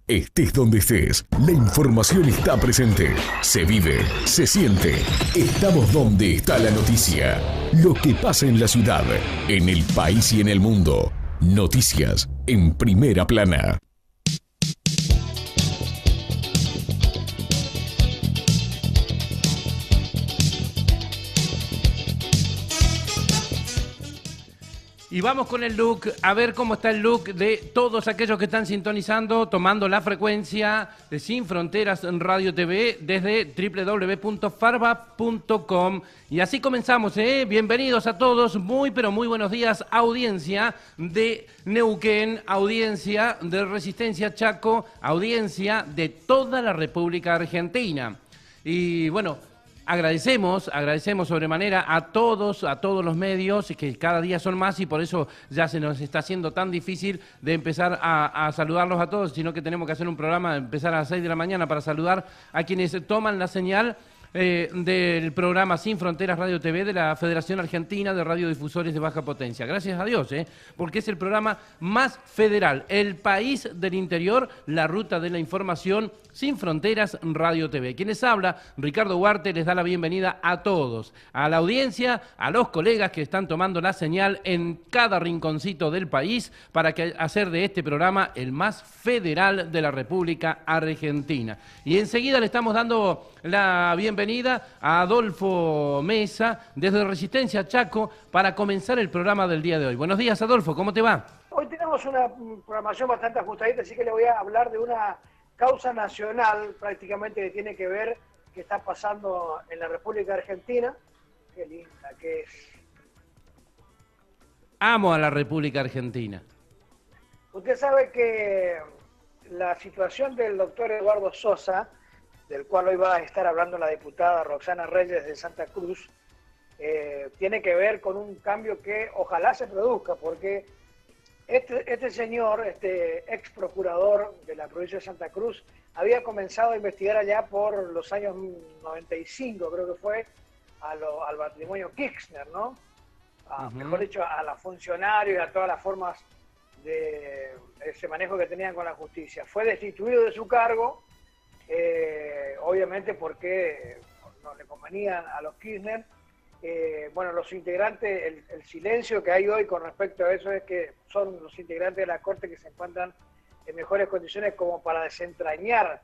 Estés donde estés, la información está presente. Se vive, se siente. Estamos donde está la noticia. Lo que pasa en la ciudad, en el país y en el mundo. Noticias en primera plana. Y vamos con el look, a ver cómo está el look de todos aquellos que están sintonizando, tomando la frecuencia de Sin Fronteras Radio TV desde www.farba.com. Y así comenzamos, Bienvenidos a todos, muy pero muy buenos días, audiencia de Neuquén, audiencia de Resistencia Chaco, audiencia de toda la República Argentina. Y bueno, agradecemos sobremanera a todos los medios, que cada día son más y por eso ya se nos está haciendo tan difícil de empezar a saludarlos a todos, sino que tenemos que hacer un programa, empezar a las 6 de la mañana para saludar a quienes toman la señal del programa Sin Fronteras Radio TV de la Federación Argentina de Radiodifusores de Baja Potencia. Gracias a Dios, porque es el programa más federal, el país del interior, la ruta de la información, Sin Fronteras Radio TV. Quienes habla, Ricardo Huarte, les da la bienvenida a todos, a la audiencia, a los colegas que están tomando la señal en cada rinconcito del país para hacer de este programa el más federal de la República Argentina. Y enseguida le estamos dando la bienvenida a Adolfo Mesa desde Resistencia Chaco para comenzar el programa del día de hoy. Buenos días, Adolfo, ¿cómo te va? Hoy tenemos una programación bastante ajustadita, así que le voy a hablar de una causa nacional prácticamente que tiene que ver que está pasando en la República Argentina. Qué linda que es. Amo a la República Argentina. Usted sabe que la situación del doctor Eduardo Sosa, del cual hoy va a estar hablando la diputada Roxana Reyes de Santa Cruz, tiene que ver con un cambio que ojalá se produzca, porque este señor, este ex procurador de la provincia de Santa Cruz, había comenzado a investigar allá por los años 95, creo que fue, al matrimonio Kirchner, ¿no? Mejor dicho, a los funcionarios y a todas las formas de ese manejo que tenían con la justicia. Fue destituido de su cargo, obviamente porque no le convenían a los Kirchner. Bueno, los integrantes, el silencio que hay hoy con respecto a eso es que son los integrantes de la Corte que se encuentran en mejores condiciones como para desentrañar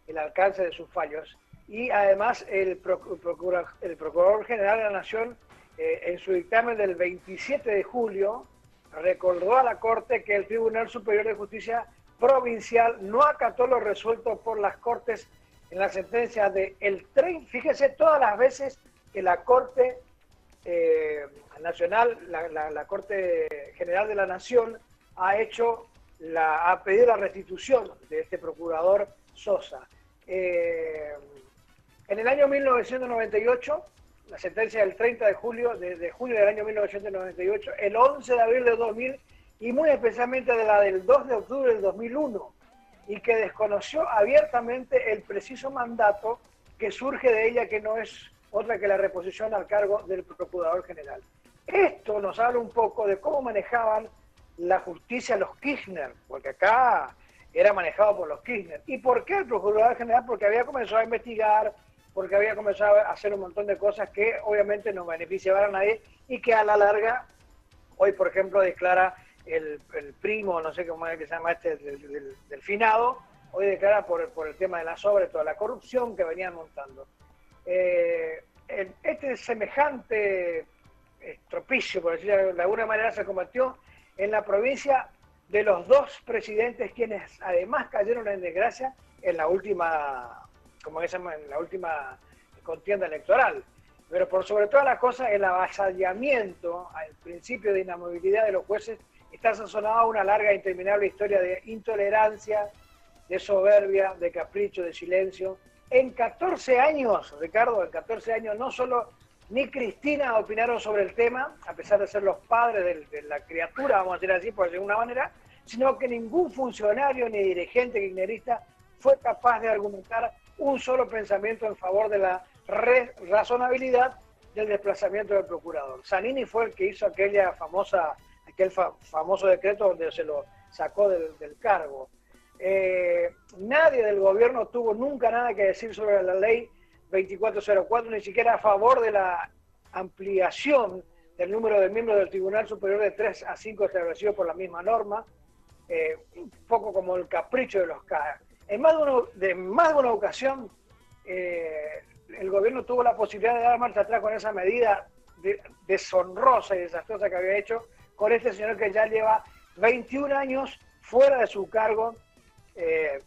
el alcance de sus fallos. Y además el Procurador General de la Nación, en su dictamen del 27 de julio, recordó a la Corte que el Tribunal Superior de Justicia Provincial no acató lo resuelto por las Cortes en la sentencia de el tren. Fíjese todas las veces que la Corte Nacional, la Corte General de la Nación ha pedido la restitución de este procurador Sosa. En el año 1998, la sentencia del 30 de julio, de junio del año 1998, el 11 de abril de 2000 y muy especialmente de la del 2 de octubre del 2001, y que desconoció abiertamente el preciso mandato que surge de ella, que no es otra que la reposición al cargo del Procurador General. Esto nos habla un poco de cómo manejaban la justicia los Kirchner, porque acá era manejado por los Kirchner. ¿Y por qué el Procurador General? Porque había comenzado a investigar, porque había comenzado a hacer un montón de cosas que obviamente no beneficiaban a nadie y que a la larga, hoy por ejemplo declara el primo, no sé cómo es que se llama del finado, hoy declara por el tema de las obras, toda la corrupción que venían montando. Este semejante estropicio, por decirlo de alguna manera, se convirtió en la provincia de los dos presidentes quienes además cayeron en desgracia en la última, como se llama, en la última contienda electoral. Pero por sobre todas las cosas, el avasallamiento al principio de inamovilidad de los jueces está sazonado a una larga e interminable historia de intolerancia, de soberbia, de capricho, de silencio. En 14 años, Ricardo, en 14 años, no solo ni Cristina opinaron sobre el tema, a pesar de ser los padres de la criatura, vamos a decir así, por de alguna manera, sino que ningún funcionario ni dirigente kirchnerista fue capaz de argumentar un solo pensamiento en favor de la razonabilidad del desplazamiento del procurador. Zanini fue el que hizo aquel famoso decreto donde se lo sacó del cargo. nadie del gobierno tuvo nunca nada que decir sobre la ley 2404, ni siquiera a favor de la ampliación del número de miembros del Tribunal Superior de 3 a 5 establecido por la misma norma, un poco como el capricho de los CAE. En más de una ocasión, el gobierno tuvo la posibilidad de dar marcha atrás con esa medida deshonrosa y desastrosa que había hecho con este señor que ya lleva 21 años fuera de su cargo,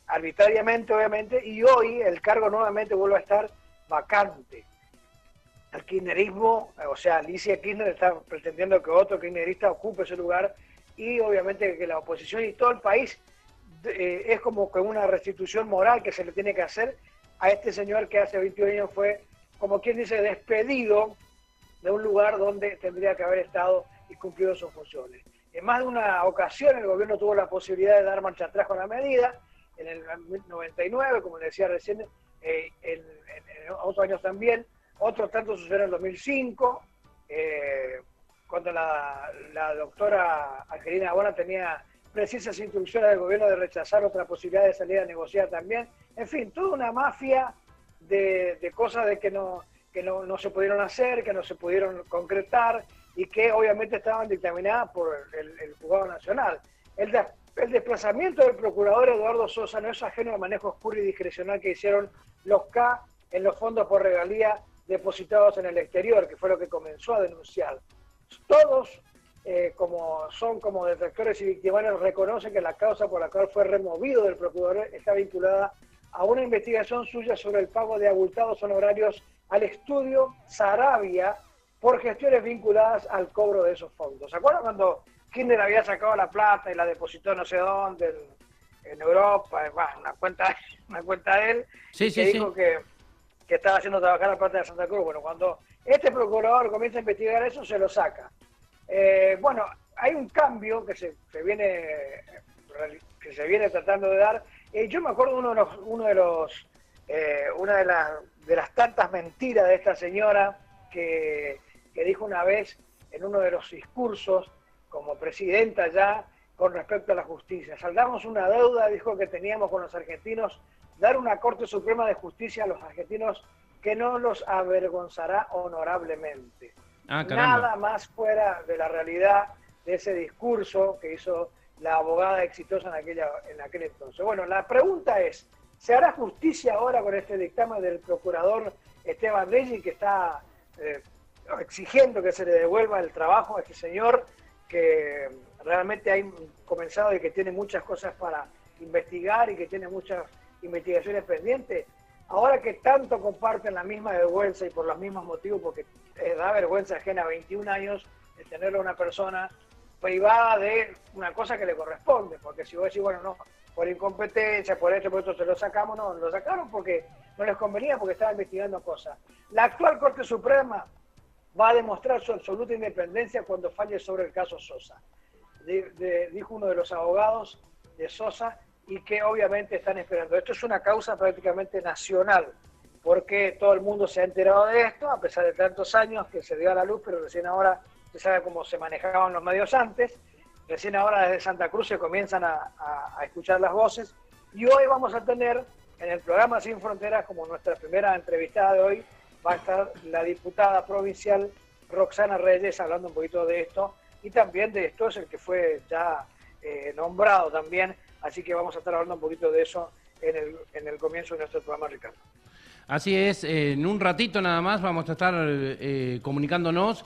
arbitrariamente obviamente, y hoy el cargo nuevamente vuelve a estar vacante. El kirchnerismo, o sea, Alicia Kirchner está pretendiendo que otro kirchnerista ocupe ese lugar, y obviamente que la oposición y todo el país es como que una restitución moral que se le tiene que hacer a este señor que hace 21 años fue, como quien dice, despedido de un lugar donde tendría que haber estado y cumplido sus funciones. En más de una ocasión el gobierno tuvo la posibilidad de dar marcha atrás con la medida, en el 99, como le decía recién, en otros años también, otros tantos sucedieron en el 2005, cuando la doctora Angelina Bona tenía precisas instrucciones del gobierno de rechazar otra posibilidad de salir a negociar también. En fin, toda una mafia de cosas de que no se pudieron hacer, que no se pudieron concretar y que obviamente estaban dictaminadas por el Juzgado Nacional. El desplazamiento del procurador Eduardo Sosa no es ajeno al manejo oscuro y discrecional que hicieron los K en los fondos por regalía depositados en el exterior, que fue lo que comenzó a denunciar. Todos, como detractores y victimarios, reconocen que la causa por la cual fue removido del procurador está vinculada a una investigación suya sobre el pago de abultados honorarios al estudio Sarabia por gestiones vinculadas al cobro de esos fondos. ¿Se acuerdan cuando Kirchner había sacado la plata y la depositó no sé dónde, en Europa, una cuenta de él, sí, que dijo que estaba haciendo trabajar la plata de Santa Cruz? Bueno, cuando este procurador comienza a investigar eso, se lo saca. Bueno, hay un cambio que se viene tratando de dar. Yo me acuerdo una de las tantas mentiras de esta señora que dijo una vez en uno de los discursos como presidenta ya con respecto a la justicia. Saldamos una deuda, dijo, que teníamos con los argentinos, dar una Corte Suprema de Justicia a los argentinos que no los avergonzará honorablemente. Nada más fuera de la realidad de ese discurso que hizo la abogada exitosa en aquel entonces. Bueno, la pregunta es, ¿se hará justicia ahora con este dictamen del procurador Esteban Reyes, que está exigiendo que se le devuelva el trabajo a este señor que realmente ha comenzado y que tiene muchas cosas para investigar y que tiene muchas investigaciones pendientes? Ahora que tanto comparten la misma vergüenza y por los mismos motivos, porque da vergüenza ajena a 21 años de tenerlo a una persona privada de una cosa que le corresponde, porque si vos decís, bueno, no, por incompetencia, por esto se lo sacamos, no, lo sacaron porque no les convenía, porque estaba investigando cosas. La actual Corte Suprema va a demostrar su absoluta independencia cuando falle sobre el caso Sosa, dijo uno de los abogados de Sosa, y que obviamente están esperando. Esto es una causa prácticamente nacional, porque todo el mundo se ha enterado de esto, a pesar de tantos años que se dio a la luz, pero recién ahora se sabe cómo se manejaban los medios antes, recién ahora desde Santa Cruz se comienzan a escuchar las voces, y hoy vamos a tener en el programa Sin Fronteras, como nuestra primera entrevistada de hoy, va a estar la diputada provincial Roxana Reyes hablando un poquito de esto, y también de esto es el que fue ya nombrado también. Así que vamos a estar hablando un poquito de eso en el comienzo de nuestro programa, Ricardo. Así es, en un ratito nada más vamos a estar comunicándonos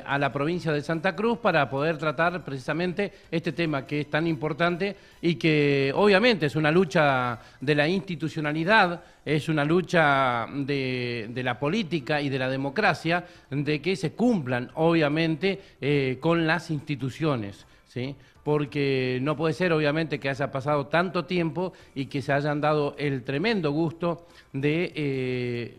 a la provincia de Santa Cruz para poder tratar precisamente este tema que es tan importante y que obviamente es una lucha de la institucionalidad, es una lucha de la política y de la democracia, de que se cumplan obviamente con las instituciones, ¿sí? Porque no puede ser, obviamente, que haya pasado tanto tiempo y que se hayan dado el tremendo gusto de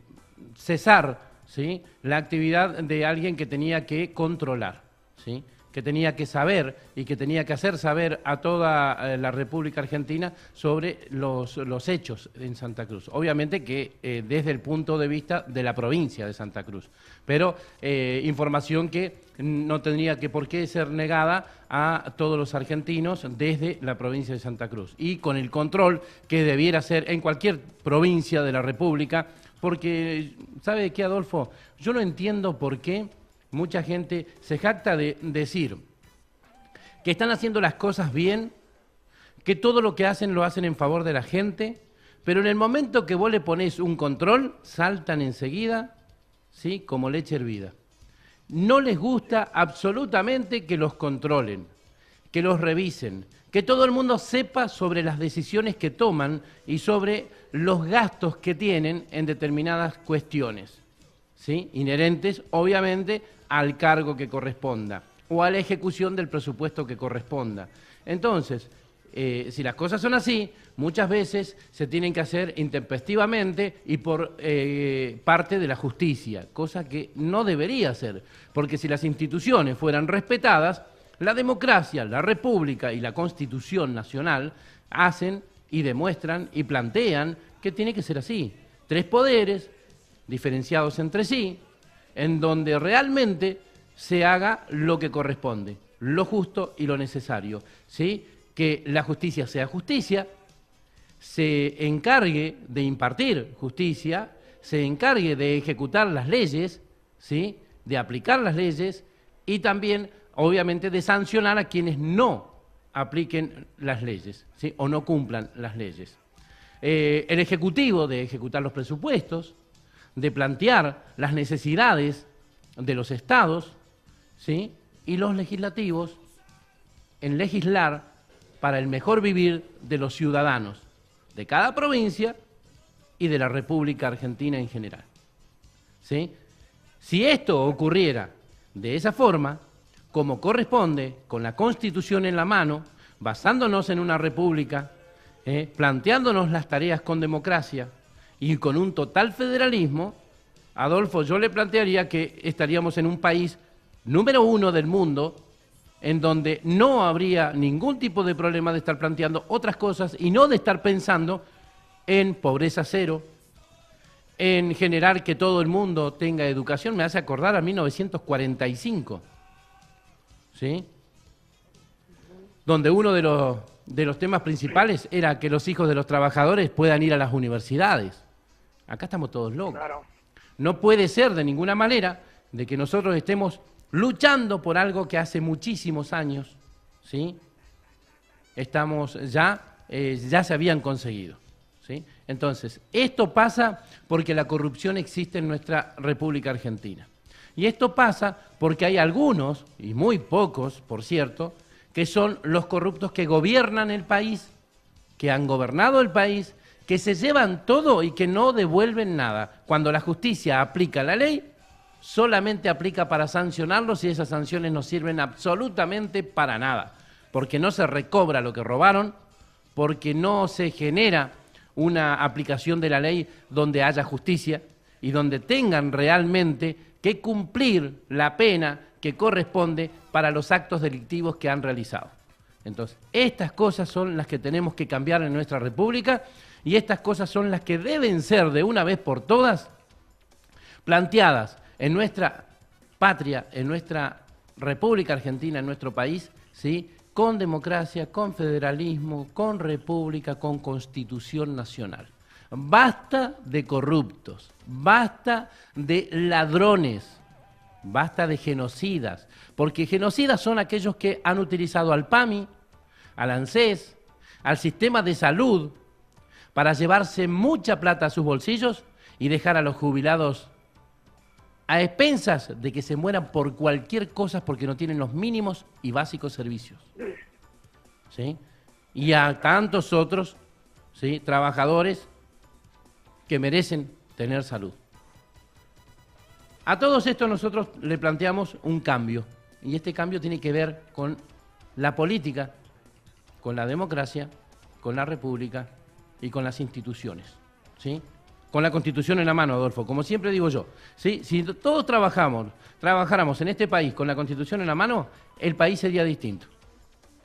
cesar, ¿sí?, la actividad de alguien que tenía que controlar, ¿sí? que tenía que saber y que tenía que hacer saber a toda la República Argentina sobre los hechos en Santa Cruz. Obviamente que desde el punto de vista de la provincia de Santa Cruz, pero información que no tendría que por qué ser negada a todos los argentinos desde la provincia de Santa Cruz y con el control que debiera ser en cualquier provincia de la República, porque, ¿sabe qué, Adolfo? Yo no entiendo por qué mucha gente se jacta de decir que están haciendo las cosas bien, que todo lo que hacen lo hacen en favor de la gente, pero en el momento que vos le ponés un control, saltan enseguida, ¿sí?, como leche hervida. No les gusta absolutamente que los controlen, que los revisen, que todo el mundo sepa sobre las decisiones que toman y sobre los gastos que tienen en determinadas cuestiones, ¿sí?, inherentes, obviamente, al cargo que corresponda o a la ejecución del presupuesto que corresponda. Entonces, si las cosas son así, muchas veces se tienen que hacer intempestivamente y por parte de la justicia, cosa que no debería ser, porque si las instituciones fueran respetadas, la democracia, la república y la Constitución Nacional hacen y demuestran y plantean que tiene que ser así. 3 poderes diferenciados entre sí, en donde realmente se haga lo que corresponde, lo justo y lo necesario, ¿sí? Que la justicia sea justicia, se encargue de impartir justicia, se encargue de ejecutar las leyes, ¿sí?, de aplicar las leyes y también, obviamente, de sancionar a quienes no apliquen las leyes, ¿sí?, o no cumplan las leyes. El Ejecutivo de ejecutar los presupuestos, de plantear las necesidades de los estados, ¿sí?, y los legislativos en legislar para el mejor vivir de los ciudadanos, de cada provincia y de la República Argentina en general, ¿sí? Si esto ocurriera de esa forma, como corresponde, con la Constitución en la mano, basándonos en una república, planteándonos las tareas con democracia y con un total federalismo, Adolfo, yo le plantearía que estaríamos en un país número 1 del mundo, en donde no habría ningún tipo de problema de estar planteando otras cosas y no de estar pensando en pobreza cero, en generar que todo el mundo tenga educación. Me hace acordar a 1945, ¿sí?, donde uno de los temas principales era que los hijos de los trabajadores puedan ir a las universidades. Acá estamos todos locos. Claro. No puede ser de ninguna manera de que nosotros estemos luchando por algo que hace muchísimos años, ¿sí?, estamos ya se habían conseguido, ¿sí? Entonces, esto pasa porque la corrupción existe en nuestra República Argentina. Y esto pasa porque hay algunos, y muy pocos, por cierto, que son los corruptos que gobiernan el país, que han gobernado el país, que se llevan todo y que no devuelven nada. Cuando la justicia aplica la ley, solamente aplica para sancionarlos y esas sanciones no sirven absolutamente para nada, porque no se recobra lo que robaron, porque no se genera una aplicación de la ley donde haya justicia y donde tengan realmente que cumplir la pena que corresponde para los actos delictivos que han realizado. Entonces, estas cosas son las que tenemos que cambiar en nuestra República y estas cosas son las que deben ser de una vez por todas planteadas en nuestra patria, en nuestra República Argentina, en nuestro país, ¿sí?, con democracia, con federalismo, con república, con Constitución Nacional. Basta de corruptos, basta de ladrones, basta de genocidas, porque genocidas son aquellos que han utilizado al PAMI, al ANSES, al sistema de salud, para llevarse mucha plata a sus bolsillos y dejar a los jubilados a expensas de que se mueran por cualquier cosa porque no tienen los mínimos y básicos servicios, ¿sí? Y a tantos otros, ¿sí?, trabajadores que merecen tener salud. A todos estos nosotros le planteamos un cambio, y este cambio tiene que ver con la política, con la democracia, con la república y con las instituciones, ¿sí? con la Constitución en la mano, Adolfo, como siempre digo yo, ¿sí? Si todos trabajáramos en este país con la Constitución en la mano, el país sería distinto,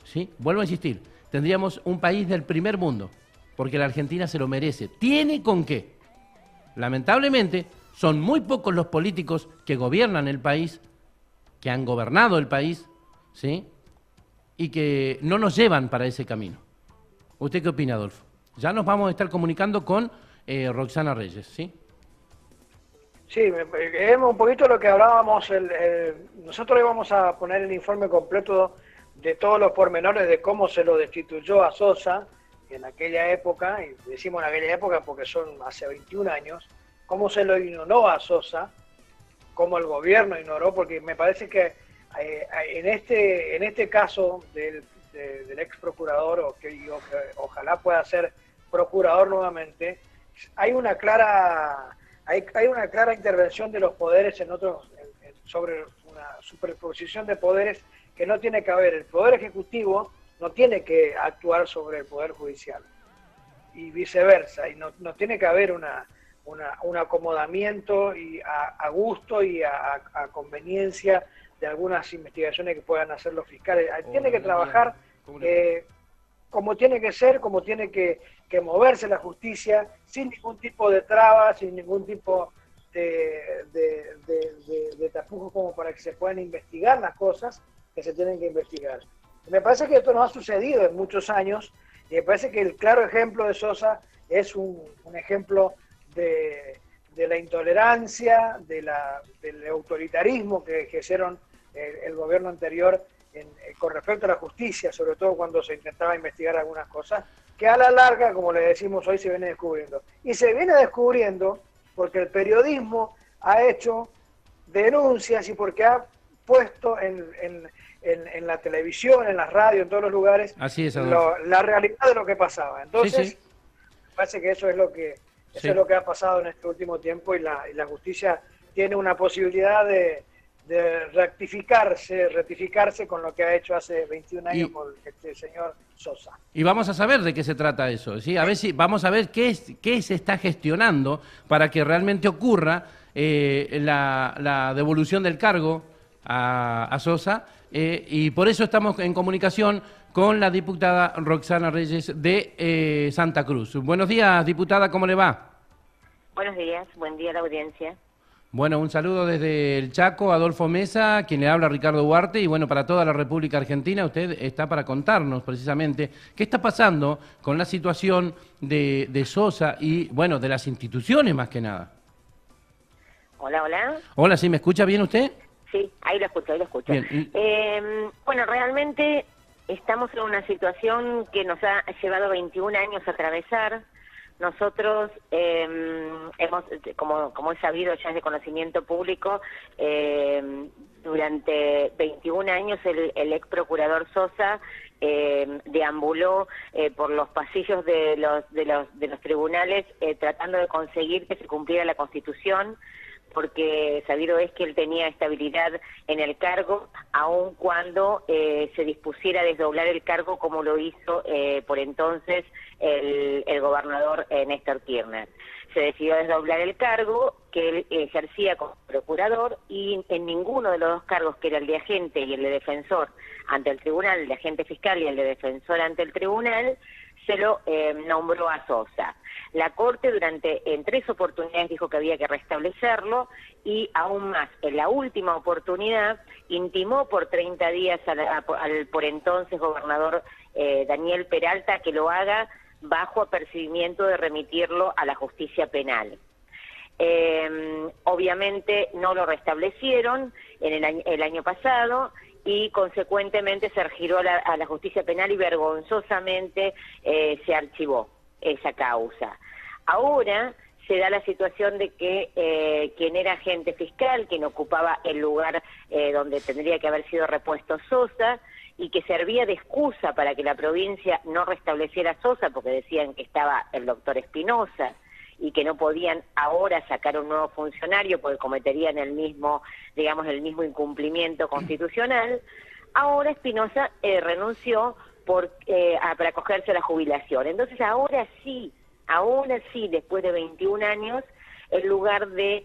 ¿sí? Vuelvo a insistir, tendríamos un país del primer mundo, porque la Argentina se lo merece. ¿Tiene con qué? Lamentablemente, son muy pocos los políticos que gobiernan el país, que han gobernado el país, ¿sí? Y que no nos llevan para ese camino. ¿Usted qué opina, Adolfo? Ya nos vamos a estar comunicando con Roxana Reyes, ¿sí? Sí, es un poquito lo que hablábamos, nosotros íbamos a poner el informe completo de todos los pormenores de cómo se lo destituyó a Sosa en aquella época, y decimos en aquella época porque son hace 21 años, cómo se lo ignoró a Sosa, cómo el gobierno ignoró, porque me parece que en este caso del ex procurador, que ojalá pueda ser procurador nuevamente, hay una clara intervención de los poderes sobre una superposición de poderes que no tiene que haber. El Poder Ejecutivo no tiene que actuar sobre el Poder Judicial y viceversa, y no tiene que haber un acomodamiento y a gusto y a conveniencia de algunas investigaciones que puedan hacer los fiscales. Tiene que trabajar como tiene que ser, como tiene que moverse la justicia, sin ningún tipo de trabas, sin ningún tipo de tapujos como para que se puedan investigar las cosas que se tienen que investigar. Me parece que esto no ha sucedido en muchos años, y me parece que el claro ejemplo de Sosa es un ejemplo de la intolerancia, del autoritarismo que ejercieron el gobierno anterior con respecto a la justicia, sobre todo cuando se intentaba investigar algunas cosas, que a la larga, como le decimos hoy, se viene descubriendo. Y se viene descubriendo porque el periodismo ha hecho denuncias y porque ha puesto en la televisión, en la radio, en todos los lugares, así es, la realidad de lo que pasaba. Entonces, sí. Me parece que eso es lo que es lo que ha pasado en este último tiempo, y la justicia tiene una posibilidad de rectificarse con lo que ha hecho hace 21 años por este señor Sosa. Y vamos a saber de qué se trata eso, ¿sí? Vamos a ver qué se está gestionando para que realmente ocurra la devolución del cargo a Sosa, y por eso estamos en comunicación con la diputada Roxana Reyes de Santa Cruz. Buenos días, diputada, ¿cómo le va? Buenos días, buen día a la audiencia. Bueno, un saludo desde el Chaco, Adolfo Mesa, quien le habla, Ricardo Huarte, y bueno, para toda la República Argentina, usted está para contarnos precisamente qué está pasando con la situación de Sosa y, bueno, de las instituciones más que nada. Hola, hola. Hola, ¿sí me escucha bien usted? Sí, ahí lo escucho. Bien. Bueno, realmente estamos en una situación que nos ha llevado 21 años a atravesar. Nosotros hemos, como es sabido ya es de conocimiento público, durante 21 años el ex procurador Sosa deambuló por los pasillos de los tribunales tratando de conseguir que se cumpliera la Constitución, porque sabido es que él tenía estabilidad en el cargo, aun cuando se dispusiera a desdoblar el cargo como lo hizo por entonces el gobernador Néstor Kirchner. Se decidió desdoblar el cargo que él ejercía como procurador, y en ninguno de los dos cargos, que era el de agente y el de defensor ante el tribunal, el de agente fiscal y el de defensor ante el tribunal, se lo nombró a Sosa. La Corte en 3 oportunidades dijo que había que restablecerlo, y aún más, en la última oportunidad intimó por 30 días al por entonces gobernador Daniel Peralta que lo haga bajo apercibimiento de remitirlo a la justicia penal. Obviamente no lo restablecieron el año pasado, y consecuentemente se giró a la justicia penal y vergonzosamente se archivó esa causa. Ahora se da la situación de que quien era agente fiscal, quien ocupaba el lugar donde tendría que haber sido repuesto Sosa, y que servía de excusa para que la provincia no restableciera a Sosa, porque decían que estaba el doctor Espinosa y que no podían ahora sacar un nuevo funcionario porque cometerían el mismo incumplimiento constitucional. Ahora Espinosa renunció para acogerse a la jubilación. Entonces ahora sí aún así, después de 21 años, el lugar de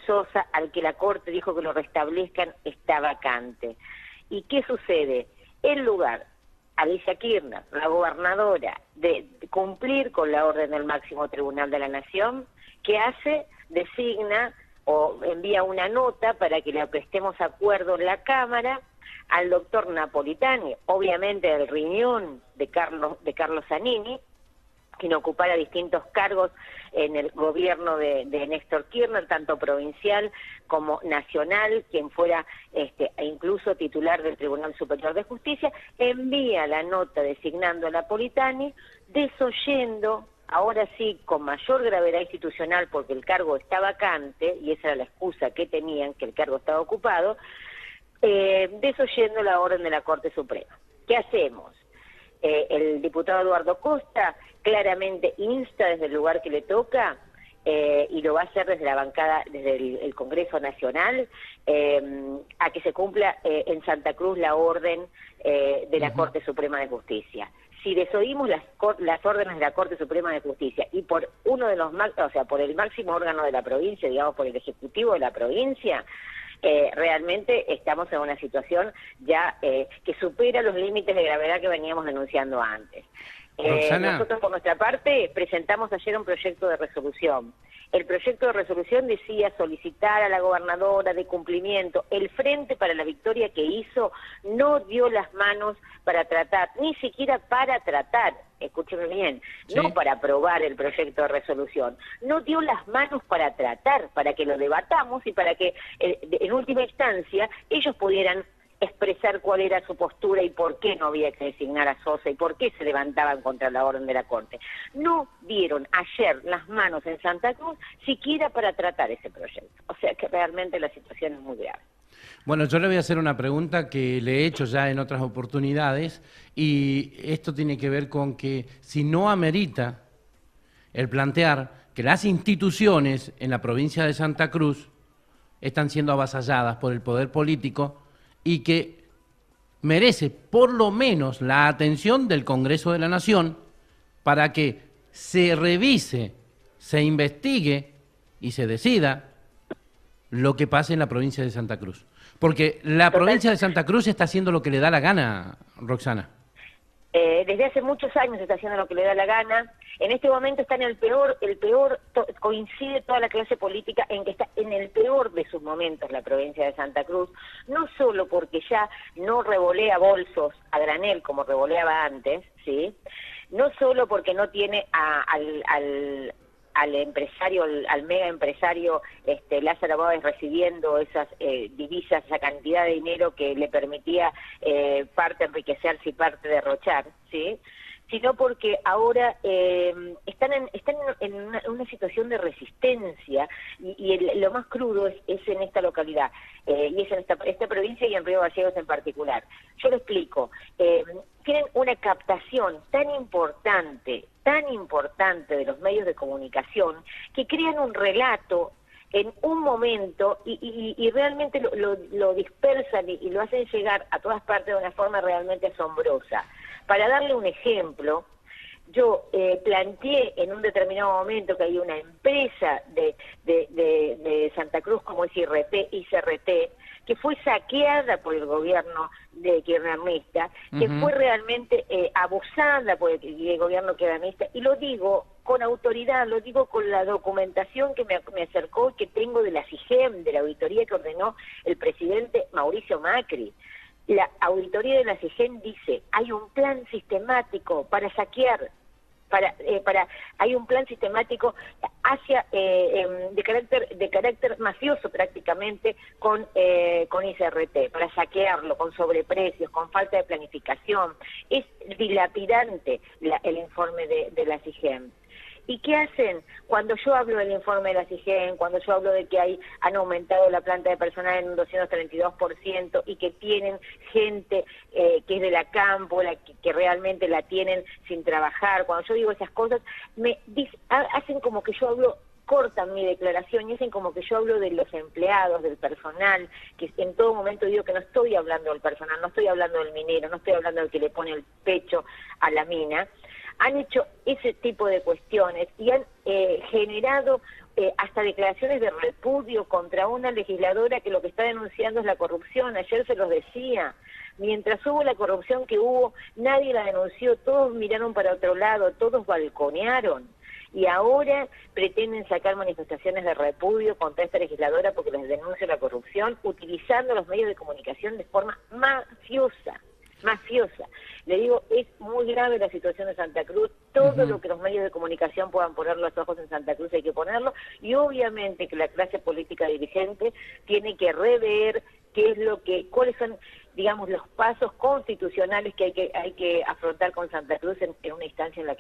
Sosa, al que la Corte dijo que lo restablezcan, está vacante. ¿Y qué sucede? El lugar, Alicia Kirchner, la gobernadora, de cumplir con la orden del máximo tribunal de la Nación, ¿qué hace? Designa o envía una nota para que le prestemos acuerdo en la Cámara al doctor Napolitani, obviamente del riñón de Carlos Zanini, quien ocupara distintos cargos en el gobierno de Néstor Kirchner, tanto provincial como nacional, quien fuera incluso titular del Tribunal Superior de Justicia, envía la nota designando a Napolitani, desoyendo, ahora sí, con mayor gravedad institucional, porque el cargo está vacante, y esa era la excusa que tenían, que el cargo estaba ocupado, desoyendo la orden de la Corte Suprema. ¿Qué hacemos? El diputado Eduardo Costa claramente insta desde el lugar que le toca, y lo va a hacer desde la bancada, desde el Congreso Nacional, a que se cumpla en Santa Cruz la orden de la Corte Suprema de Justicia. Si desoímos las órdenes de la Corte Suprema de Justicia y por uno de los por el máximo órgano de la provincia, digamos por el Ejecutivo de la provincia, realmente estamos en una situación ya que supera los límites de gravedad que veníamos denunciando antes. Nosotros por nuestra parte presentamos ayer un proyecto de resolución. El proyecto de resolución decía solicitar a la gobernadora de cumplimiento. El Frente para la Victoria que hizo no dio las manos para tratar, ni siquiera para tratar, escúcheme bien, ¿sí? No para aprobar el proyecto de resolución, no dio las manos para tratar, para que lo debatamos y para que en última instancia ellos pudieran expresar cuál era su postura y por qué no había que designar a Sosa y por qué se levantaban contra la orden de la Corte. No dieron ayer las manos en Santa Cruz siquiera para tratar ese proyecto. O sea que realmente la situación es muy grave. Bueno, yo le voy a hacer una pregunta que le he hecho ya en otras oportunidades, y esto tiene que ver con que si no amerita el plantear que las instituciones en la provincia de Santa Cruz están siendo avasalladas por el poder político y que merece por lo menos la atención del Congreso de la Nación para que se revise, se investigue y se decida lo que pase en la provincia de Santa Cruz. Porque la provincia de Santa Cruz está haciendo lo que le da la gana, Roxana. Desde hace muchos años está haciendo lo que le da la gana. En este momento está en el peor, coincide toda la clase política en que está en el peor de sus momentos la provincia de Santa Cruz, no solo porque ya no revolea bolsos a granel como revoleaba antes, ¿sí? No solo porque no tiene al empresario, al mega empresario Lázaro Báez recibiendo esas divisas, esa cantidad de dinero que le permitía parte enriquecerse y parte derrochar, ¿sí? Sino porque ahora están en una situación de resistencia y lo más crudo es en esta localidad, y es en esta provincia y en Río Gallegos en particular. Yo lo explico. Tienen una captación tan importante de los medios de comunicación que crean un relato en un momento y realmente lo dispersan y lo hacen llegar a todas partes de una forma realmente asombrosa. Para darle un ejemplo, yo planteé en un determinado momento que hay una empresa de Santa Cruz como es ICRT, que fue saqueada por el gobierno de kirchnerista, que fue realmente abusada por el gobierno kirchnerista, y lo digo con autoridad, lo digo con la documentación que me acercó y que tengo de la CIGEM, de la auditoría que ordenó el presidente Mauricio Macri. La auditoría de la CIGEM dice, hay un plan sistemático para saquear, hay un plan sistemático hacia de carácter mafioso prácticamente con ICRT, para saquearlo, con sobreprecios, con falta de planificación. Es dilapidante el informe de la CIGEM. ¿Y qué hacen? Cuando yo hablo del informe de la CIGEM, cuando yo hablo de que han aumentado la planta de personal en un 232% y que tienen gente que es de la campo, que realmente la tienen sin trabajar, cuando yo digo esas cosas, hacen como que yo hablo, cortan mi declaración y hacen como que yo hablo de los empleados, del personal, que en todo momento digo que no estoy hablando del personal, no estoy hablando del minero, no estoy hablando del que le pone el pecho a la mina. han hecho ese tipo de cuestiones y han generado hasta declaraciones de repudio contra una legisladora que lo que está denunciando es la corrupción. Ayer se los decía, mientras hubo la corrupción que hubo, nadie la denunció, todos miraron para otro lado, todos balconearon. Y ahora pretenden sacar manifestaciones de repudio contra esta legisladora porque les denuncia la corrupción, utilizando los medios de comunicación de forma mafiosa. Le digo, es muy grave la situación de Santa Cruz, todo lo que los medios de comunicación puedan poner los ojos en Santa Cruz hay que ponerlo, y obviamente que la clase política dirigente tiene que rever cuáles son, digamos, los pasos constitucionales que hay que afrontar con Santa Cruz en una instancia en la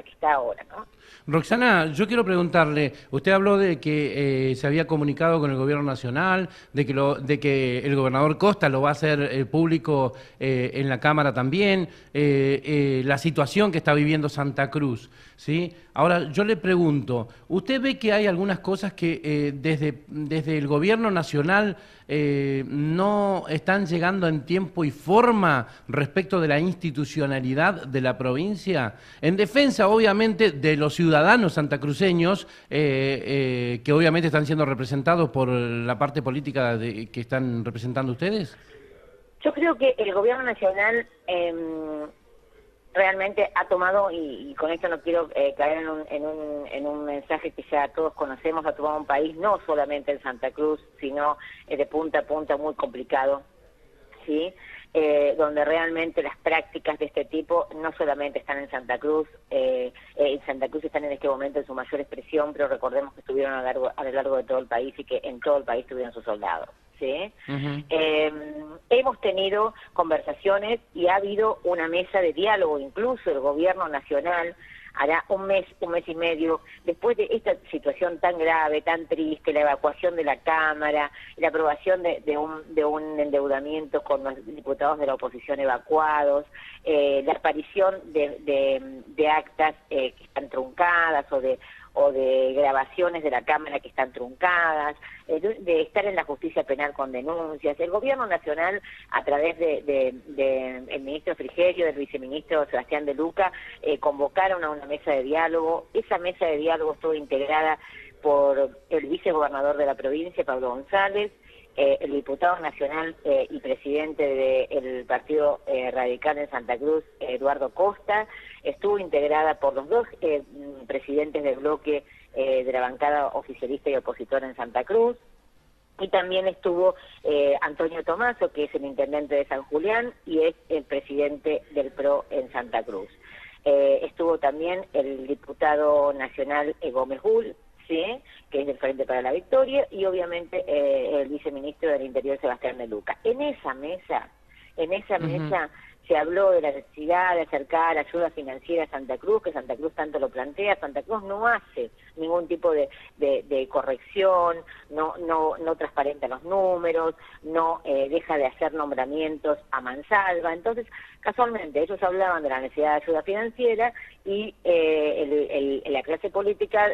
que está ahora, ¿no? Roxana, yo quiero preguntarle, usted habló de que se había comunicado con el gobierno nacional, de que el gobernador Costa lo va a hacer público en la Cámara también, la situación que está viviendo Santa Cruz, ¿sí? Ahora, yo le pregunto, ¿usted ve que hay algunas cosas que desde el gobierno nacional no están llegando en tiempo y forma respecto de la institucionalidad de la provincia? En defensa, obviamente, de los ciudadanos santacruceños, que obviamente están siendo representados por la parte política que están representando ustedes. Yo creo que el gobierno nacional realmente ha tomado, y con esto no quiero caer en un mensaje que ya todos conocemos, ha tomado un país no solamente en Santa Cruz, sino de punta a punta muy complicado, ¿sí? Donde realmente las prácticas de este tipo no solamente están en Santa Cruz están en este momento en su mayor expresión, pero recordemos que estuvieron a lo largo de todo el país y que en todo el país tuvieron sus soldados, ¿sí? Hemos tenido conversaciones y ha habido una mesa de diálogo, incluso el gobierno nacional hará un mes y medio, después de esta situación tan grave, tan triste, la evacuación de la Cámara, la aprobación de un endeudamiento con los diputados de la oposición evacuados, la aparición de actas que están truncadas o de grabaciones de la Cámara que están truncadas, de estar en la justicia penal con denuncias. El gobierno nacional, a través del ministro Frigerio, del viceministro Sebastián De Luca, convocaron a una mesa de diálogo. Esa mesa de diálogo estuvo integrada por el vicegobernador de la provincia, Pablo González, el diputado nacional y presidente del Partido Radical en Santa Cruz, Eduardo Costa, estuvo integrada por los dos presidentes del bloque de la bancada oficialista y opositora en Santa Cruz, y también estuvo Antonio Tomaso, que es el intendente de San Julián y es el presidente del PRO en Santa Cruz. Estuvo también el diputado nacional Gómez Bull, ¿sí?, que es del Frente para la Victoria, y obviamente el viceministro del Interior, Sebastián De Luca. En esa mesa se habló de la necesidad de acercar ayuda financiera a Santa Cruz, que Santa Cruz tanto lo plantea. Santa Cruz no hace ningún tipo de corrección, no transparenta los números, no deja de hacer nombramientos a mansalva. Entonces, casualmente, ellos hablaban de la necesidad de ayuda financiera y la clase política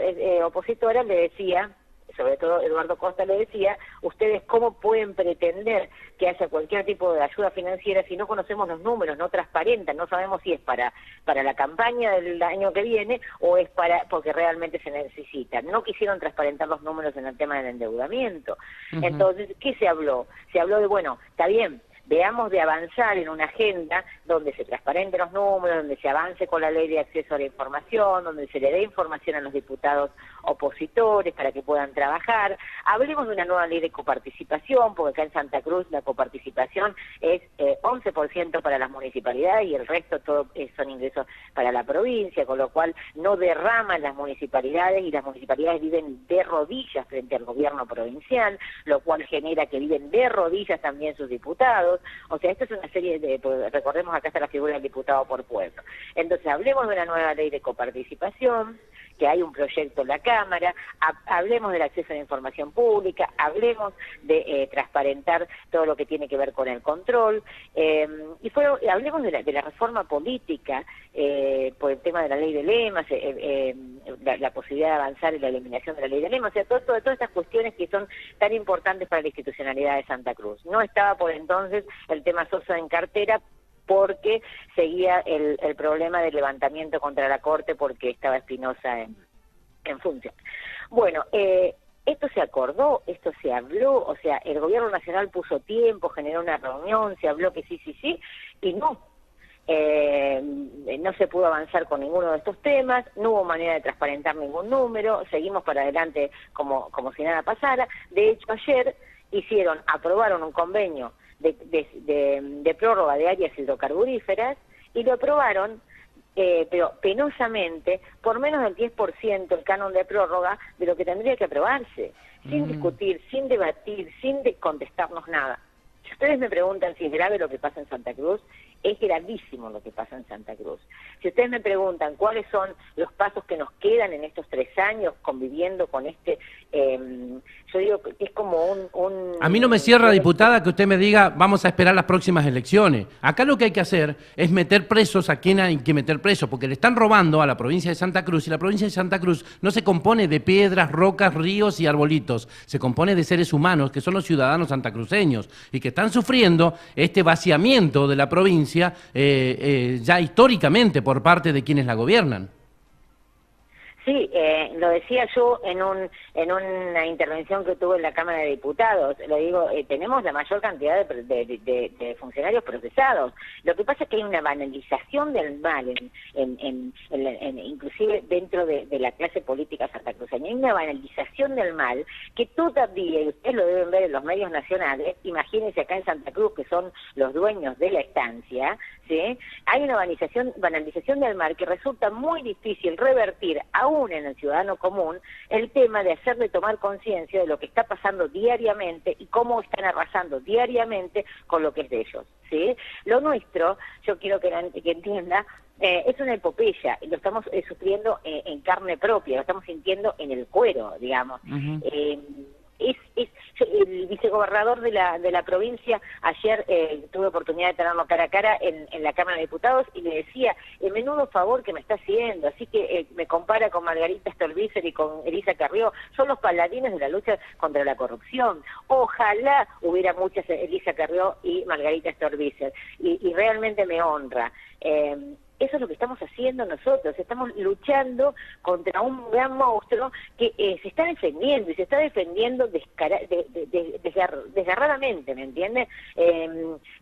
opositora le decía, sobre todo Eduardo Costa le decía, ustedes cómo pueden pretender que haya cualquier tipo de ayuda financiera si no conocemos los números, no transparentan, no sabemos si es para la campaña del año que viene o es porque realmente se necesita. No quisieron transparentar los números en el tema del endeudamiento. Entonces, ¿qué se habló? Se habló de, bueno, está bien, veamos de avanzar en una agenda donde se transparenten los números, donde se avance con la ley de acceso a la información, donde se le dé información a los diputados opositores para que puedan trabajar. Hablemos de una nueva ley de coparticipación, porque acá en Santa Cruz la coparticipación es 11% para las municipalidades y el resto todo son ingresos para la provincia, con lo cual no derraman las municipalidades y las municipalidades viven de rodillas frente al gobierno provincial, lo cual genera que viven de rodillas también sus diputados. O sea, esto es una serie recordemos acá está la figura del diputado por pueblo. Entonces, hablemos de una nueva ley de coparticipación, que hay un proyecto en la Cámara, hablemos del acceso a la información pública, hablemos de transparentar todo lo que tiene que ver con el control, hablemos de la reforma política, por el tema de la ley de lemas, la posibilidad de avanzar en la eliminación de la ley de lemas, o sea, todas estas cuestiones que son tan importantes para la institucionalidad de Santa Cruz. No estaba por entonces el tema Sosa en cartera, porque seguía el problema del levantamiento contra la Corte porque estaba Espinosa en función. Bueno, esto se acordó, esto se habló, o sea, el gobierno nacional puso tiempo, generó una reunión, se habló que sí, y no. No se pudo avanzar con ninguno de estos temas, no hubo manera de transparentar ningún número, seguimos para adelante como si nada pasara. De hecho, ayer aprobaron un convenio de prórroga de áreas hidrocarburíferas y lo aprobaron, pero penosamente, por menos del 10% el canon de prórroga de lo que tendría que aprobarse, sin discutir, sin debatir, sin contestarnos nada. Si ustedes me preguntan si es grave lo que pasa en Santa Cruz, es gravísimo lo que pasa en Santa Cruz. Si ustedes me preguntan cuáles son los pasos que nos quedan en estos 3 años conviviendo con yo digo que es como A mí no me cierra, diputada, que usted me diga vamos a esperar las próximas elecciones. Acá lo que hay que hacer es meter presos a quien hay que meter presos, porque le están robando a la provincia de Santa Cruz, y la provincia de Santa Cruz no se compone de piedras, rocas, ríos y arbolitos, se compone de seres humanos que son los ciudadanos santacruceños y que están sufriendo este vaciamiento de la provincia ya históricamente por parte de quienes la gobiernan. Sí, lo decía yo en una intervención que tuve en la Cámara de Diputados. Lo digo, tenemos la mayor cantidad de funcionarios procesados. Lo que pasa es que hay una banalización del mal, inclusive dentro de la clase política santacruceña. Hay una banalización del mal que todavía, y ustedes lo deben ver en los medios nacionales, imagínense acá en Santa Cruz, que son los dueños de la estancia, ¿sí? Hay una banalización del mal que resulta muy difícil revertir aún en el ciudadano común el tema de hacerle tomar conciencia de lo que está pasando diariamente y cómo están arrasando diariamente con lo que es de ellos, ¿sí? Lo nuestro, yo quiero que entienda, es una epopeya, lo estamos sufriendo en carne propia, lo estamos sintiendo en el cuero, digamos. El vicegobernador de la provincia, ayer tuve oportunidad de tenerlo cara a cara en la Cámara de Diputados y le decía, el menudo favor que me está haciendo, así que me compara con Margarita Stolbizer y con Elisa Carrió, son los paladines de la lucha contra la corrupción. Ojalá hubiera muchas Elisa Carrió y Margarita Stolbizer, y realmente me honra. Eso es lo que estamos haciendo nosotros, estamos luchando contra un gran monstruo que se está defendiendo, y se está defendiendo desgarradamente, ¿me entiende?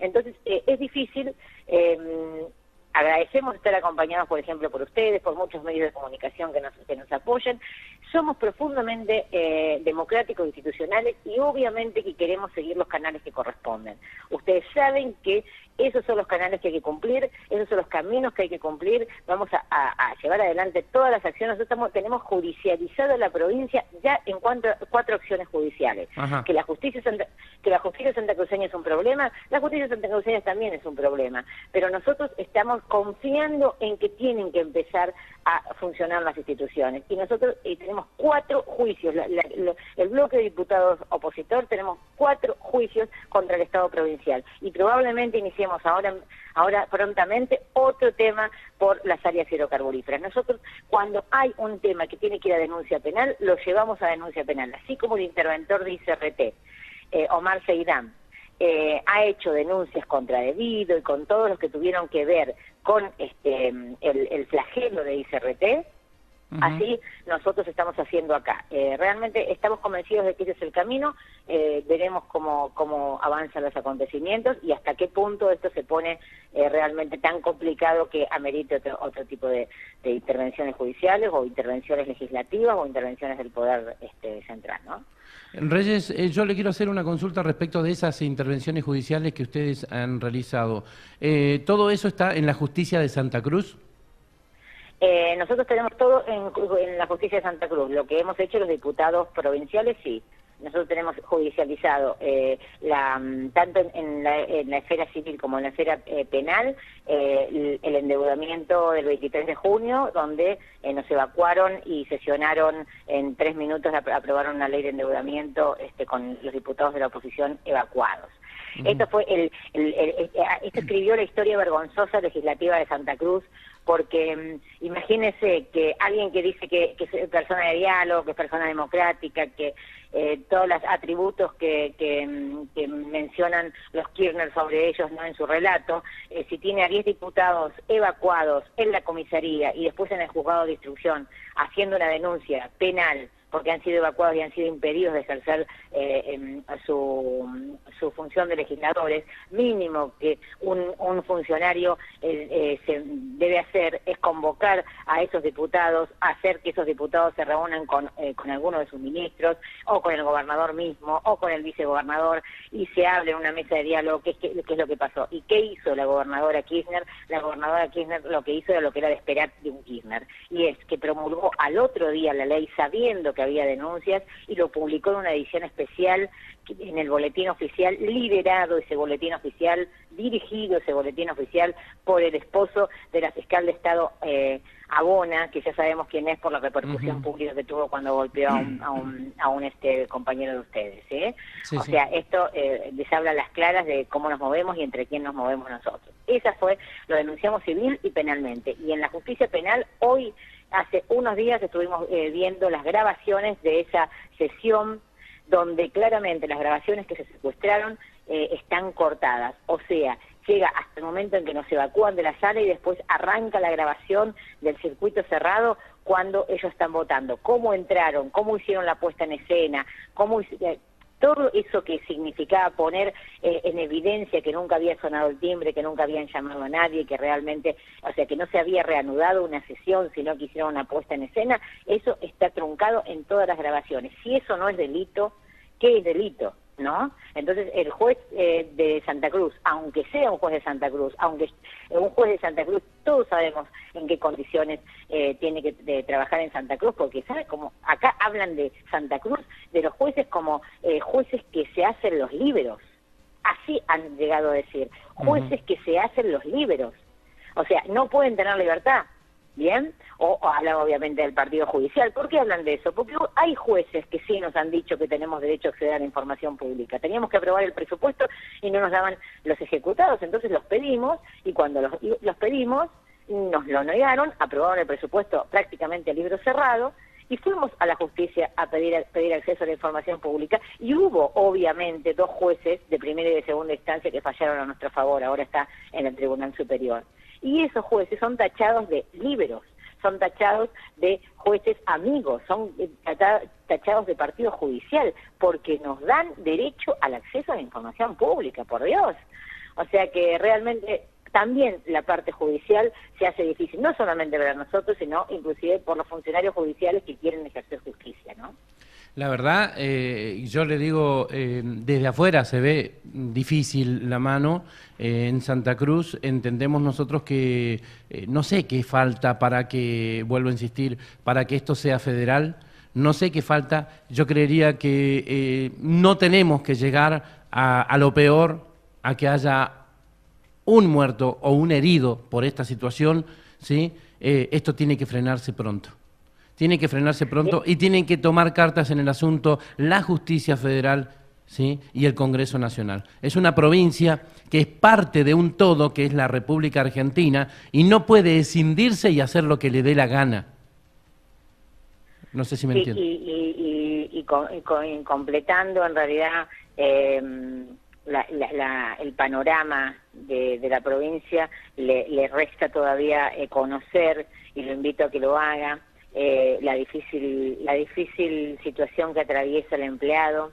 Entonces, es difícil. Agradecemos estar acompañados, por ejemplo, por ustedes, por muchos medios de comunicación que nos apoyan. Somos profundamente democráticos, institucionales, y obviamente que queremos seguir los canales que corresponden. Ustedes saben que esos son los canales que hay que cumplir, esos son los caminos que hay que cumplir. Vamos a llevar adelante todas las acciones. Nosotros tenemos judicializada la provincia ya en 4 acciones judiciales. Que la justicia santacruceña es un problema, la justicia santacruceña también es un problema, pero nosotros estamos confiando en que tienen que empezar a funcionar las instituciones, y nosotros tenemos 4 juicios, el bloque de diputados opositor, tenemos 4 juicios contra el Estado provincial, y probablemente iniciemos ahora prontamente otro tema por las áreas hidrocarburíferas. Nosotros, cuando hay un tema que tiene que ir a denuncia penal, lo llevamos a denuncia penal, así como el interventor de ICRT, Omar Seidán, ha hecho denuncias contra Debido y con todos los que tuvieron que ver con el flagelo de ICRT. Así nosotros estamos haciendo acá. Realmente estamos convencidos de que ese es el camino. Veremos cómo avanzan los acontecimientos y hasta qué punto esto se pone realmente tan complicado que amerite otro tipo de intervenciones judiciales o intervenciones legislativas o intervenciones del poder central, ¿no? Reyes, yo le quiero hacer una consulta respecto de esas intervenciones judiciales que ustedes han realizado. ¿Todo eso está en la justicia de Santa Cruz? Nosotros tenemos todo en la justicia de Santa Cruz. Lo que hemos hecho los diputados provinciales, sí. Nosotros tenemos judicializado tanto en la esfera civil como en la esfera penal el endeudamiento del 23 de junio, donde nos evacuaron y sesionaron en 3 minutos, aprobaron una ley de endeudamiento con los diputados de la oposición evacuados. Esto fue esto escribió la historia vergonzosa legislativa de Santa Cruz, porque imagínese que alguien que dice que es persona de diálogo, que es persona democrática, que todos los atributos que mencionan los Kirchner sobre ellos, no en su relato, si tiene a 10 diputados evacuados en la comisaría y después en el juzgado de instrucción haciendo una denuncia penal porque han sido evacuados y han sido impedidos de ejercer su función de legisladores, mínimo que un funcionario se debe hacer es convocar a esos diputados, hacer que esos diputados se reúnan con alguno de sus ministros, o con el gobernador mismo, o con el vicegobernador, y se hable en una mesa de diálogo qué es lo que pasó. ¿Y qué hizo la gobernadora Kirchner? La gobernadora Kirchner lo que hizo era lo que era de esperar de un Kirchner, y es que promulgó al otro día la ley sabiendo que había denuncias y lo publicó en una edición especial en el boletín oficial, liderado ese boletín oficial, dirigido ese boletín oficial por el esposo de la fiscal de Estado Abona, que ya sabemos quién es por la repercusión pública que tuvo cuando golpeó a un compañero de ustedes. O sea, esto les habla a las claras de cómo nos movemos y entre quién nos movemos nosotros. Esa fue, lo denunciamos civil y penalmente. Y en la justicia penal, hoy, hace unos días, estuvimos viendo las grabaciones de esa sesión donde claramente las grabaciones que se secuestraron están cortadas. O sea, llega hasta el momento en que nos evacúan de la sala y después arranca la grabación del circuito cerrado cuando ellos están votando. Cómo entraron, cómo hicieron la puesta en escena, todo eso que significaba poner en evidencia que nunca había sonado el timbre, que nunca habían llamado a nadie, que realmente, o sea, que no se había reanudado una sesión, sino que hicieron una puesta en escena, eso está truncado en todas las grabaciones. Si eso no es delito, ¿qué es delito? ¿No? Entonces el juez de Santa Cruz, aunque sea un juez de Santa Cruz, aunque un juez de Santa Cruz, todos sabemos en qué condiciones tiene que trabajar en Santa Cruz, porque ¿sabe cómo? Acá hablan de Santa Cruz, de los jueces como jueces que se hacen los líberos, así han llegado a decir, jueces que se hacen los líberos, o sea, no pueden tener libertad. ¿Bien? O hablan obviamente del partido judicial. ¿Por qué hablan de eso? Porque hay jueces que sí nos han dicho que tenemos derecho a acceder a la información pública. Teníamos que aprobar el presupuesto y no nos daban los ejecutados, entonces los pedimos, y cuando los pedimos, nos lo negaron, aprobaron el presupuesto prácticamente a libro cerrado, y fuimos a la justicia a pedir acceso a la información pública, y hubo obviamente 2 jueces de primera y de segunda instancia que fallaron a nuestro favor, ahora está en el Tribunal Superior. Y esos jueces son tachados de líberos, son tachados de jueces amigos, son tachados de partido judicial, porque nos dan derecho al acceso a la información pública, por Dios. O sea que realmente también la parte judicial se hace difícil, no solamente para nosotros, sino inclusive por los funcionarios judiciales que quieren ejercer justicia, ¿no? La verdad, yo le digo, desde afuera se ve difícil la mano. En Santa Cruz entendemos nosotros que no sé qué falta para que, vuelvo a insistir, para que esto sea federal. No sé qué falta. Yo creería que no tenemos que llegar a lo peor, a que haya un muerto o un herido por esta situación, ¿sí? Esto tiene que frenarse pronto. Tiene que frenarse pronto y tienen que tomar cartas en el asunto la justicia federal, ¿sí? Y el Congreso Nacional. Es una provincia que es parte de un todo, que es la República Argentina, y no puede escindirse y hacer lo que le dé la gana. No sé si me entienden. Y completando en realidad el panorama de la provincia, le resta todavía conocer, y lo invito a que lo haga, la difícil situación que atraviesa el empleado,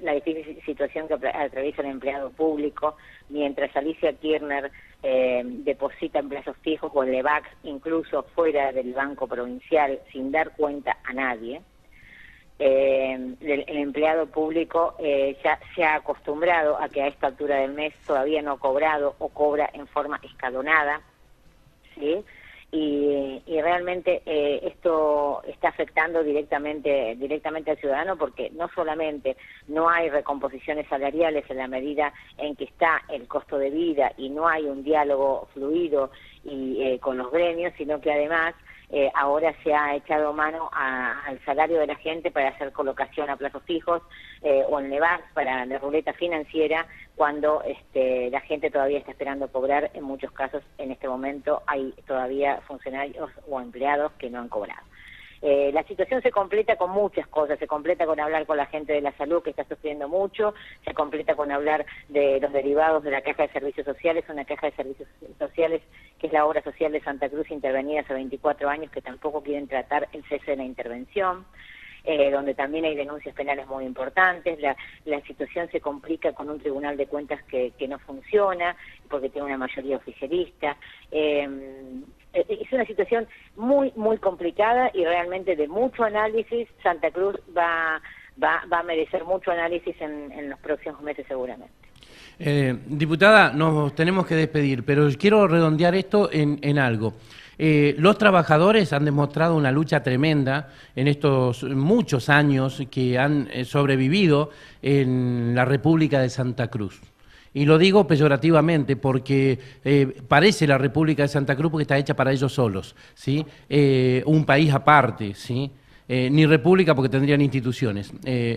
la difícil situación que atraviesa el empleado público, mientras Alicia Kirchner deposita en plazos fijos o en LEVAX, incluso fuera del Banco Provincial, sin dar cuenta a nadie. El empleado público ya se ha acostumbrado a que a esta altura del mes todavía no ha cobrado o cobra en forma escalonada, ¿sí? Y realmente esto está afectando directamente al ciudadano, porque no solamente no hay recomposiciones salariales en la medida en que está el costo de vida y no hay un diálogo fluido con los gremios, sino que además ahora se ha echado mano al salario de la gente para hacer colocación a plazos fijos o en Nevas para la ruleta financiera, cuando la gente todavía está esperando cobrar. En muchos casos, en este momento, hay todavía funcionarios o empleados que no han cobrado. La situación se completa con muchas cosas, se completa con hablar con la gente de la salud que está sufriendo mucho, se completa con hablar de los derivados de la Caja de Servicios Sociales, una Caja de Servicios Sociales que es la obra social de Santa Cruz, intervenida hace 24 años, que tampoco quieren tratar el cese de la intervención. Donde también hay denuncias penales muy importantes. La situación se complica con un tribunal de cuentas que no funciona, porque tiene una mayoría oficialista. Es una situación muy, muy complicada y realmente de mucho análisis. Santa Cruz va a merecer mucho análisis en los próximos meses seguramente. Diputada, nos tenemos que despedir, pero quiero redondear esto en algo. Los trabajadores han demostrado una lucha tremenda en estos muchos años que han sobrevivido en la República de Santa Cruz. Y lo digo peyorativamente porque parece la República de Santa Cruz porque está hecha para ellos solos, ¿sí? Un país aparte, ¿sí? Ni república porque tendrían instituciones,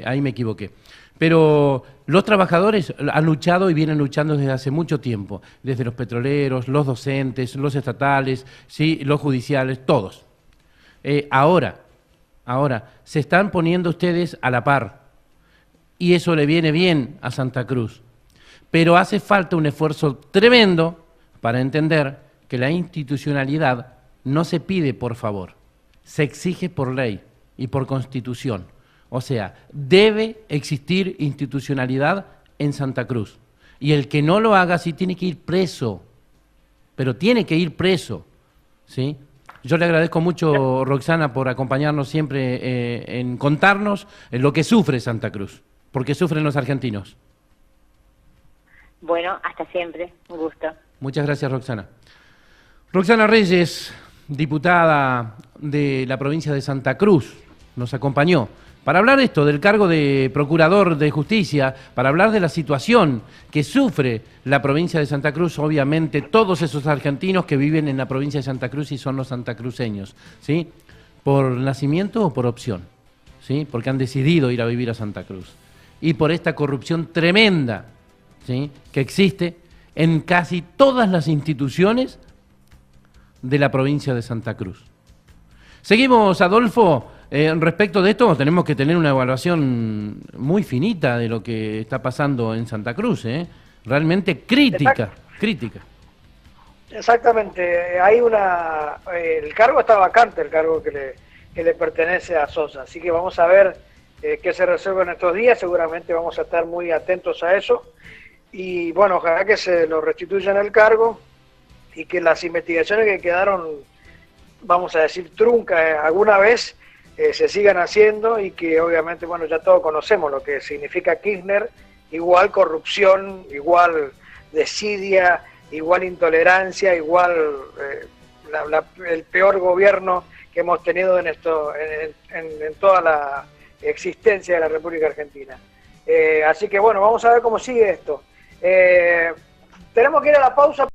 ahí me equivoqué. Pero los trabajadores han luchado y vienen luchando desde hace mucho tiempo, desde los petroleros, los docentes, los estatales, ¿sí? Los judiciales, todos. Ahora, se están poniendo ustedes a la par y eso le viene bien a Santa Cruz. Pero hace falta un esfuerzo tremendo para entender que la institucionalidad no se pide por favor, se exige por ley y por constitución. O sea, debe existir institucionalidad en Santa Cruz. Y el que no lo haga sí tiene que ir preso, pero tiene que ir preso, ¿sí? Yo le agradezco mucho, Roxana, por acompañarnos siempre en contarnos lo que sufre Santa Cruz, porque sufren los argentinos. Bueno, hasta siempre, un gusto. Muchas gracias, Roxana. Roxana Reyes, diputada de la provincia de Santa Cruz, nos acompañó para hablar esto del cargo de Procurador de Justicia, para hablar de la situación que sufre la provincia de Santa Cruz, obviamente todos esos argentinos que viven en la provincia de Santa Cruz y son los santacruceños, ¿sí? Por nacimiento o por opción, ¿sí? Porque han decidido ir a vivir a Santa Cruz. Y por esta corrupción tremenda, ¿sí? Que existe en casi todas las instituciones de la provincia de Santa Cruz. Seguimos, Adolfo. Respecto de esto, tenemos que tener una evaluación muy finita de lo que está pasando en Santa Cruz, realmente crítica. Exactamente, hay el cargo está vacante, el cargo que le pertenece a Sosa, así que vamos a ver qué se resuelve en estos días, seguramente vamos a estar muy atentos a eso, y bueno, ojalá que se lo restituyan el cargo y que las investigaciones que quedaron, vamos a decir, truncas alguna vez, se sigan haciendo y que obviamente, bueno, ya todos conocemos lo que significa Kirchner, igual corrupción, igual desidia, igual intolerancia, igual el peor gobierno que hemos tenido en toda la existencia de la República Argentina. Así que bueno, vamos a ver cómo sigue esto. Tenemos que ir a la pausa.